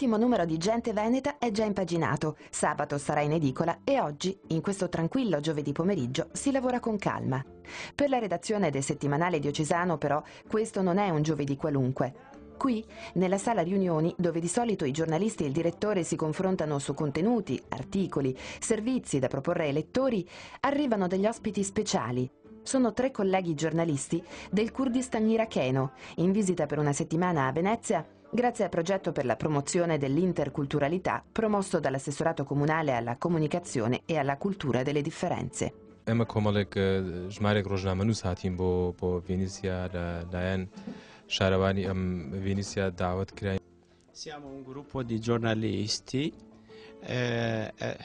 L'ultimo numero di Gente Veneta è già impaginato, sabato sarà in edicola e oggi, in questo tranquillo giovedì pomeriggio, si lavora con calma. Per la redazione del settimanale diocesano, però, questo non è un giovedì qualunque. Qui, nella sala riunioni, dove di solito i giornalisti e il direttore si confrontano su contenuti, articoli, servizi da proporre ai lettori, arrivano degli ospiti speciali. Sono 3 colleghi giornalisti del Kurdistan iracheno, in visita per una settimana a Venezia, grazie al progetto per la promozione dell'interculturalità promosso dall'assessorato comunale alla comunicazione e alla cultura delle differenze. Emma Komalek ژمارێک ڕۆژنامە نووس هاتین بۆ ڤێنیسیا لایەن شارەوانی ئەم ڤێنیسیا داوت کراین. Siamo un gruppo di giornalisti,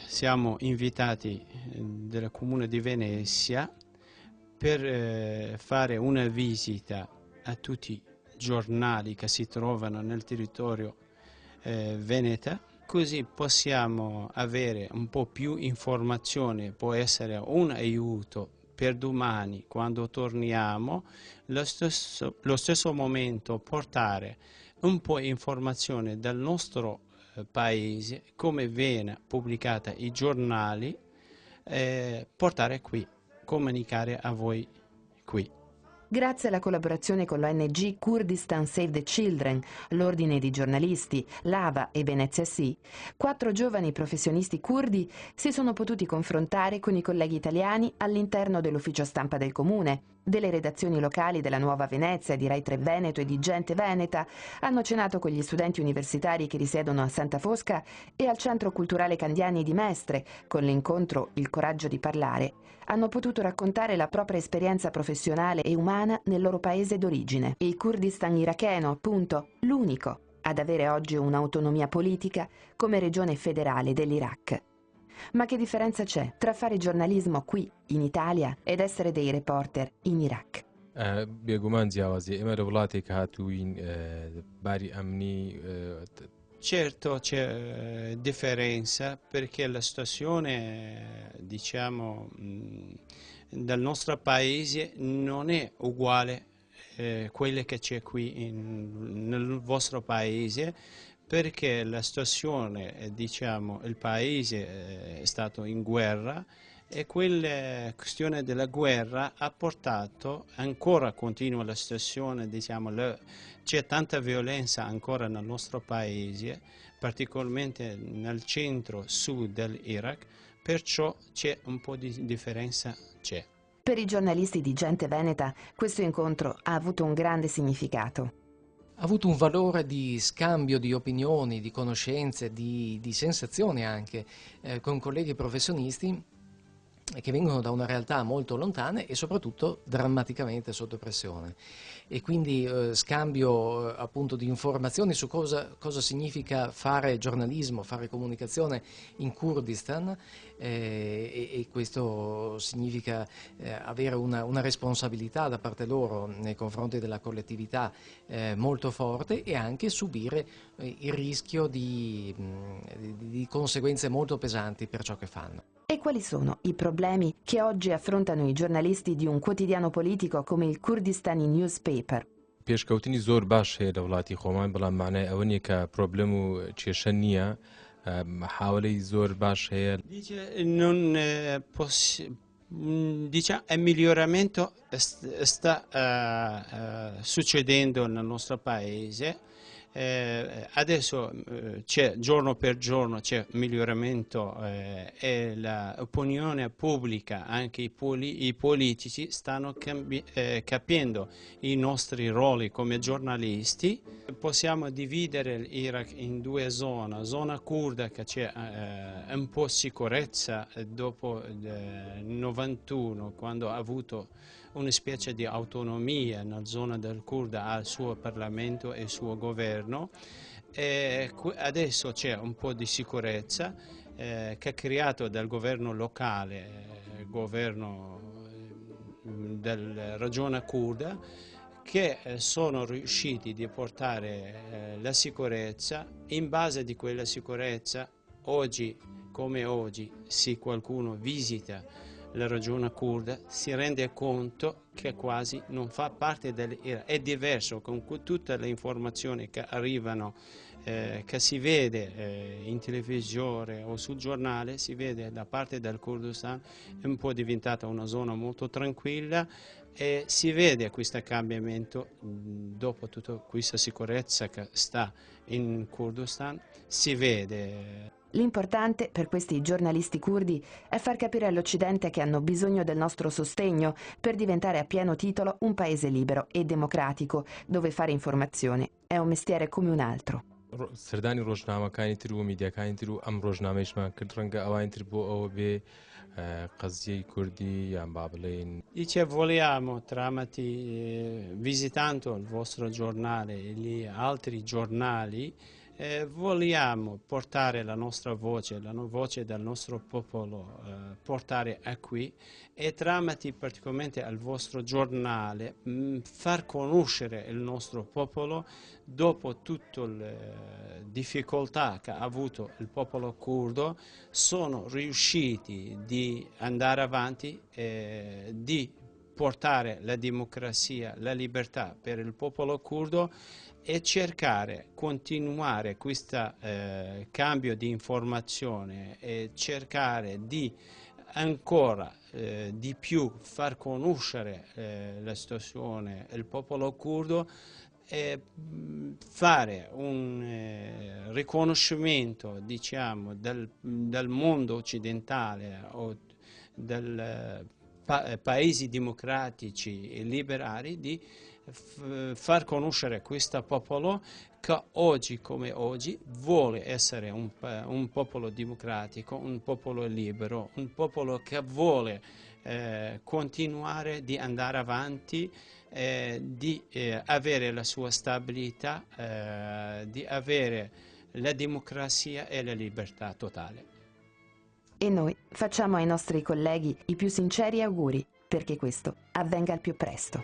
siamo invitati dal Comune di Venezia per fare una visita a tutti i giornali che si trovano nel territorio veneta, così possiamo avere un po' più informazione, può essere un aiuto per domani quando torniamo, lo stesso momento portare un po' informazione dal nostro paese, come viene pubblicata i giornali, portare qui, comunicare a voi qui. Grazie alla collaborazione con l'ONG Kurdistan Save the Children, l'Ordine di giornalisti, l'AVA e Venezia Sì, 4 giovani professionisti curdi si sono potuti confrontare con i colleghi italiani all'interno dell'ufficio stampa del comune, delle redazioni locali della Nuova Venezia, di Rai 3 Veneto e di Gente Veneta, hanno cenato con gli studenti universitari che risiedono a Santa Fosca e al Centro Culturale Candiani di Mestre, con l'incontro Il coraggio di parlare, hanno potuto raccontare la propria esperienza professionale e umana nel loro paese d'origine. Il Kurdistan iracheno, appunto, l'unico ad avere oggi un'autonomia politica come regione federale dell'Iraq. Ma che differenza c'è tra fare giornalismo qui, in Italia, ed essere dei reporter in Iraq? بێگومان جیاوازی ئێمە لە وڵاتێک هاتووین باری ئەمنی. Certo c'è differenza perché la situazione, diciamo, del nostro paese non è uguale a quella che c'è qui nel vostro paese, perché la situazione, diciamo, il paese è stato in guerra e quella questione della guerra ha portato, ancora continua la situazione, diciamo, c'è tanta violenza ancora nel nostro paese, particolarmente nel centro-sud dell'Iraq, perciò c'è un po' di differenza. C'è. Per i giornalisti di Gente Veneta questo incontro ha avuto un grande significato. Ha avuto un valore di scambio di opinioni, di conoscenze, di sensazioni anche con colleghi professionisti che vengono da una realtà molto lontana e soprattutto drammaticamente sotto pressione, e quindi scambio appunto di informazioni su cosa significa fare giornalismo, fare comunicazione in Kurdistan, e questo significa avere una responsabilità da parte loro nei confronti della collettività molto forte, e anche subire il rischio di conseguenze molto pesanti per ciò che fanno. E quali sono i problemi che oggi affrontano i giornalisti di un quotidiano politico come il Kurdistani Newspaper? پێشکەوتنی زۆر باش هەیە لە وڵاتی خۆمان، بەڵام معنای ئەوە نییە کە پرۆبلەم و کێشە نییە، حاولەی زۆر باش هەیە. Diciamo, il miglioramento sta succedendo nel nostro paese. Adesso c'è giorno per giorno c'è miglioramento e l'opinione pubblica, anche i politici stanno capendo i nostri ruoli come giornalisti. Possiamo dividere l'Iraq in 2 zone, zona curda che c'è un po' sicurezza dopo il 91, quando ha avuto una specie di autonomia nella zona del Kurda, ha il suo Parlamento e il suo governo, e adesso c'è un po' di sicurezza che è creato dal governo locale, il governo della regione Kurda, che sono riusciti a portare la sicurezza. In base di quella sicurezza, oggi come oggi, se qualcuno visita la regione curda si rende conto che quasi non fa parte dell'Iraq, è diverso con tutte le informazioni che arrivano che si vede in televisione o sul giornale, si vede da parte del Kurdistan è un po' diventata una zona molto tranquilla e si vede questo cambiamento dopo tutta questa sicurezza che sta in Kurdistan, si vede. L'importante per questi giornalisti curdi è far capire all'Occidente che hanno bisogno del nostro sostegno per diventare a pieno titolo un paese libero e democratico, dove fare informazione è un mestiere come un altro. سردانی ڕۆژنامەکانی تر و میدیاکانی تر و ئەم ڕۆژنامەیشمان کرد ڕەنگە ئەوان تر بۆ ئەوە بێ قەزیەی کوردی یان با بڵێن. Dice vogliamo tramite visitando il vostro giornale e gli altri giornali vogliamo portare la nostra voce, la voce del nostro popolo, portare a qui e tramite particolarmente al vostro giornale far conoscere il nostro popolo dopo tutte le difficoltà che ha avuto il popolo curdo, sono riusciti di andare avanti di portare la democrazia, la libertà per il popolo curdo e cercare, continuare questo cambio di informazione e cercare di ancora di più far conoscere la situazione del popolo curdo e fare un riconoscimento, diciamo, del mondo occidentale o del paesi democratici e liberali di far conoscere questo popolo che oggi come oggi vuole essere un popolo democratico, un popolo libero, un popolo che vuole continuare di andare avanti, di avere la sua stabilità, di avere la democrazia e la libertà totale. E noi facciamo ai nostri colleghi i più sinceri auguri perché questo avvenga al più presto.